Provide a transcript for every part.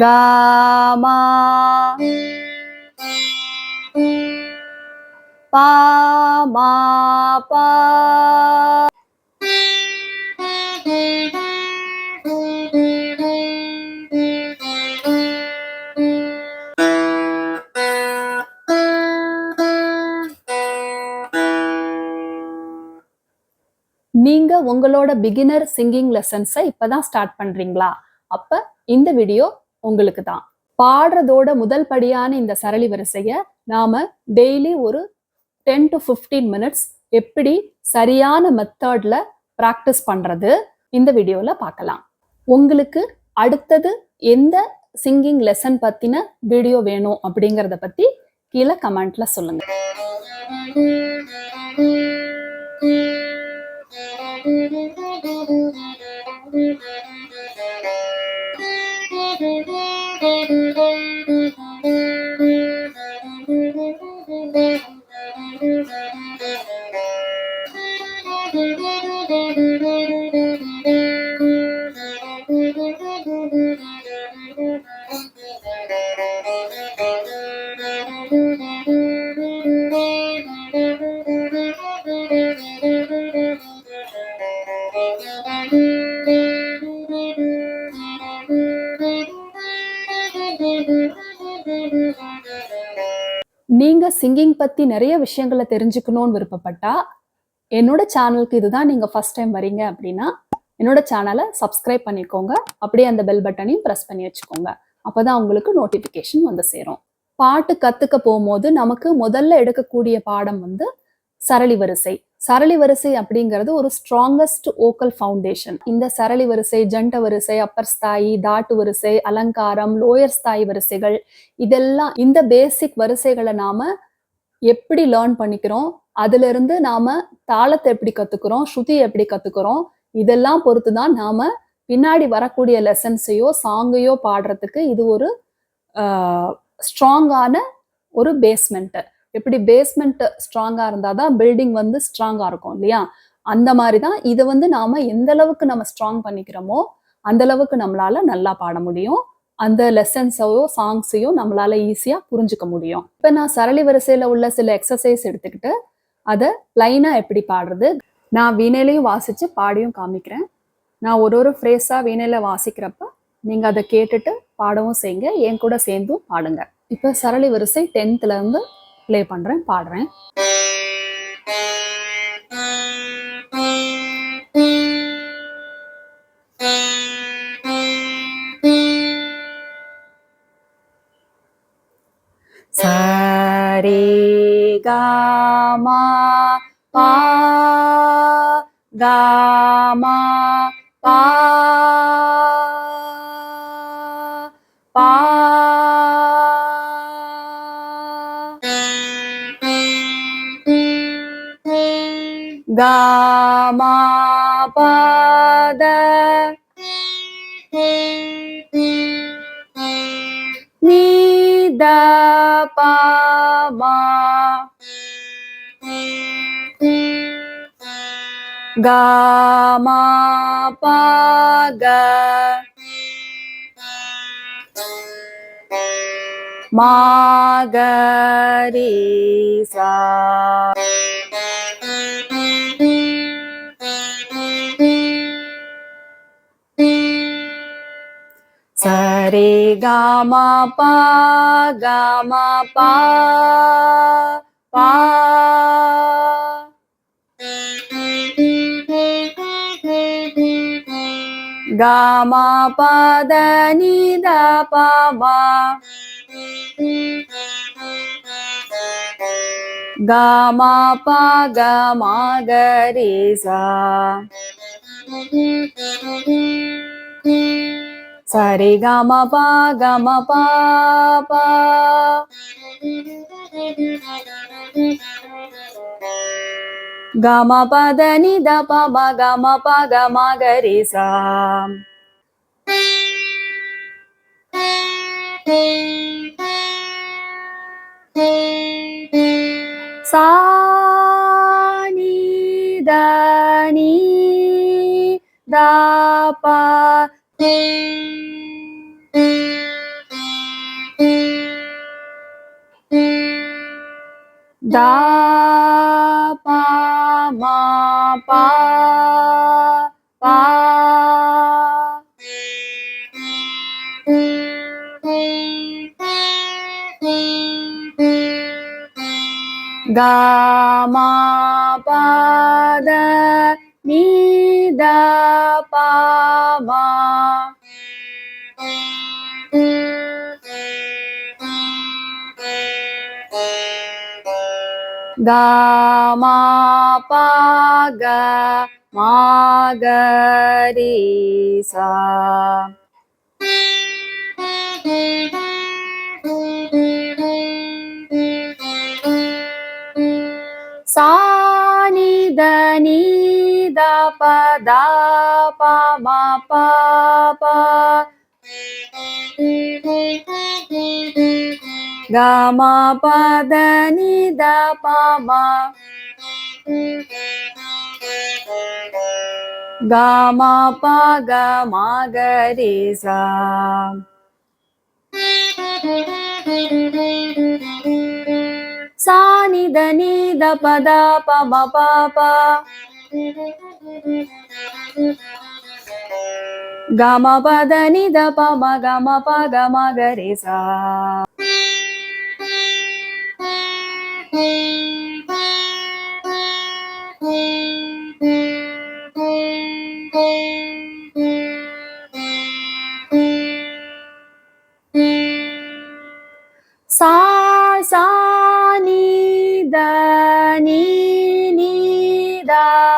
ga ma pa ma pa நீங்க உங்களோட beginner singing லெசன்ஸை இப்பதான் ஸ்டார்ட் பண்றீங்களா? அப்ப இந்த வீடியோ உங்களுக்கு தான். பாடுறதோட முதல் படியான இந்த சரளி வரிசைய நாம டெய்லி ஒரு 10 to 15 மினிட்ஸ் எப்படி சரியான மெத்தட்ல பிராக்டிஸ் பண்றது இந்த வீடியோல பார்க்கலாம். உங்களுக்கு அடுத்தது எந்த சிங்கிங் லெசன் பத்தின வீடியோ வேணும் அப்படிங்கறத பத்தி கீழே கமெண்ட்ல சொல்லுங்க. நீங்க சிங்கிங் பத்தி நிறைய விஷயங்களை தெரிஞ்சுக்கணும்னு விருப்பப்பட்டா என்னோட சேனலுக்கு இதுதான் நீங்க ஃபர்ஸ்ட் டைம் வரீங்க அப்படின்னா என்னோட சேனலை சப்ஸ்கிரைப் பண்ணிக்கோங்க. அப்படியே அந்த பெல் பட்டனையும் ப்ரெஸ் பண்ணி வச்சுக்கோங்க. அப்பதான் உங்களுக்கு நோட்டிஃபிகேஷன் வந்து சேரும். பாட்டு கத்துக்க போகும்போது நமக்கு முதல்ல எடுக்கக்கூடிய பாடம் வந்து சரளி வரிசை. சரளி வரிசை அப்படிங்கிறது ஒரு ஸ்ட்ராங்கஸ்ட் வோக்கல் ஃபவுண்டேஷன். இந்த சரளி வரிசை, ஜண்ட வரிசை, அப்பர் ஸ்தாயி, தாட்டு வரிசை, அலங்காரம், லோயர் ஸ்தாயி வரிசைகள், இதெல்லாம் இந்த பேசிக் வரிசைகளை நாம எப்படி லேர்ன் பண்ணிக்கிறோம், அதுல இருந்து நாம தாளத்தை எப்படி கத்துக்கிறோம், ஸ்ருதியை எப்படி கத்துக்கிறோம், இதெல்லாம் பொறுத்துதான் நாம பின்னாடி வரக்கூடிய லெசன்ஸையோ சாங்கையோ பாடுறதுக்கு இது ஒரு ஸ்ட்ராங்கான ஒரு பேஸ்மெண்ட். எப்படி பேஸ்மெண்ட் ஸ்ட்ராங்கா இருந்தாதான் பில்டிங் வந்து ஸ்ட்ராங்கா இருக்கும் இல்லையா? அந்த மாதிரிதான் இதை வந்து நாம எந்த அளவுக்கு நம்ம ஸ்ட்ராங் பண்ணிக்கிறோமோ அந்த அளவுக்கு நம்மளால நல்லா பாட முடியும். அந்த லெசன்ஸையோ சாங்ஸையோ நம்மளால ஈஸியா புரிஞ்சுக்க முடியும். இப்ப நான் சரளி வரிசையில உள்ள சில எக்ஸசைஸ் எடுத்துக்கிட்டு அதை லைனா எப்படி பாடுறது, நான் வீணையிலையும் வாசிச்சு பாடியும் காமிக்கிறேன். நான் ஒரு ஃப்ரேஸா வீணையில வாசிக்கிறப்ப நீங்க அதை கேட்டுட்டு பாடவும் செய்யுங்க, என் கூட சேர்ந்தும் பாடுங்க. இப்ப சரளி வரிசை 10th இருந்து ப்ளே பண்றேன், பாடுறேன். சரே காமா பா காமா பா பா காமா பத நீத பாமா காமா பாக மாகரீசா சரே காமா பா காமா பா பா காமா பத நித பாமா காமா பா காமா கரீசா சரி காமா பா பா காமா பத நித பாமா காமா பா காமா கரீசா சா நீ த நீ த பா da pa ma pa pa ga ma pa da ni da pa ma ga ma pa ga ma ga ri sa sa ni da pa ma pa pa ga ma pa da ni da pa ma ga ma pa ga ma ga ri sa sa ni da pa ma pa pa ga ma pa da ni da pa ma ga ma pa ga ma ga ri sa sa ni da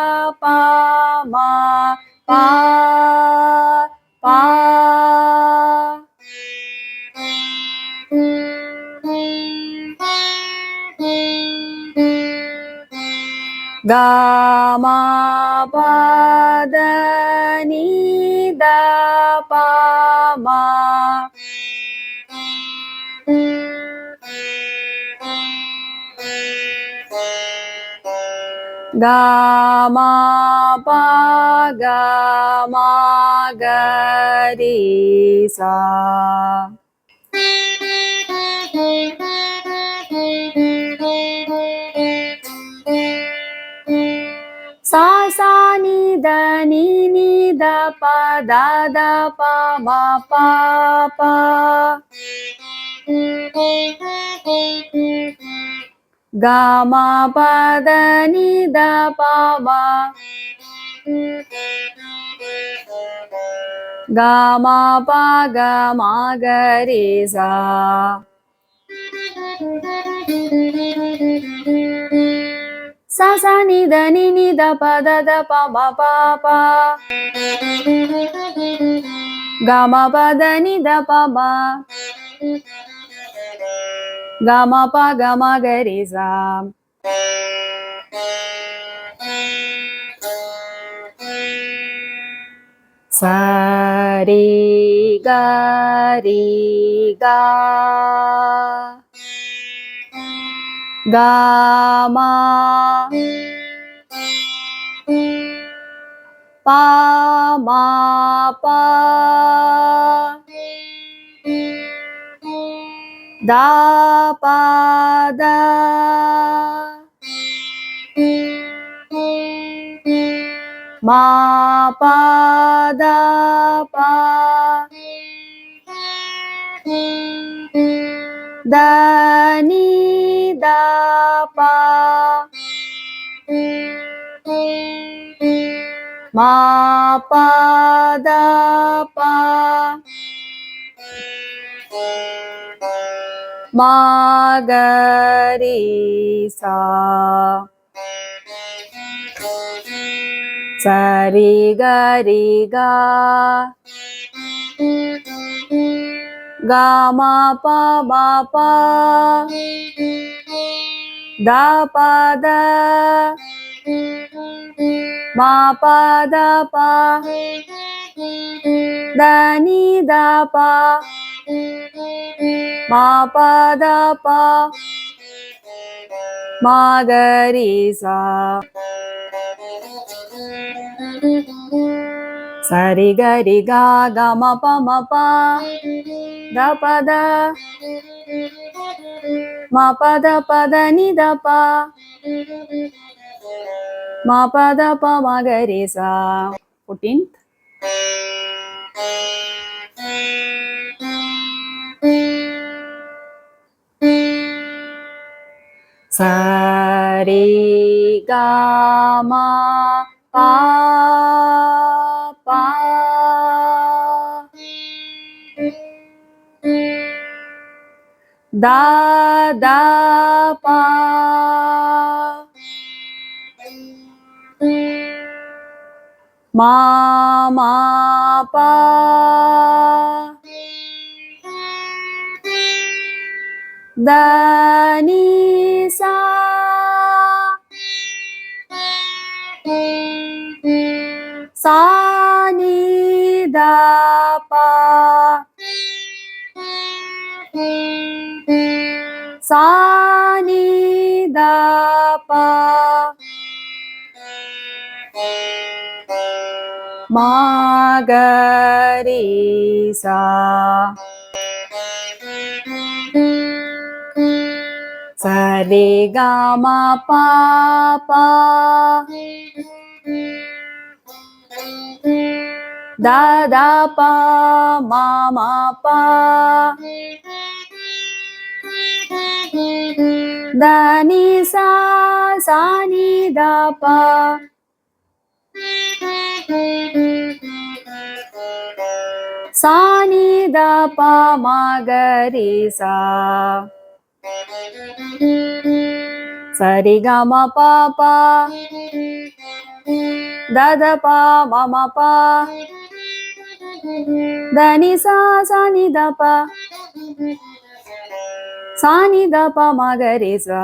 pa da pa ma pa pa ga ma pa da ni da pa ma ga ma pa ga ma ga ri sa sa ni da pa da pa ma pa pa ga ma pa da ni da pa ma ga ma pa ga ma ga ri sa sa ni da pa pa ma pa pa ga ma pa da ni da pa ma ga ma pa ga ma ga ri sa sa ri ga ga ma pa ma pa da pa da ma pa da pa da ni da pa ma pa da pa ma ga ri sa sa ri ga ga ma pa da pa da ma pa da pa da ni da pa ma pa da pa ma ga ri sa சரி கரி கா கம பம பா த பத ம பத பத நி த பா ம பத ப மகரி சா 14th. சரி கமா பா பா தா தா பா மா மா பா த நீ சா சா நீ த பா சா நீ த பா மகரி சா சரி கம பா பா த த பா ம ம பா த நீ சா சா நீ த பா சா நீ த பா மகரி சா சரி கம பா பா த த பா ம ம பா த நீ சா சா நீ த பா சா நீ த பா மகரி சா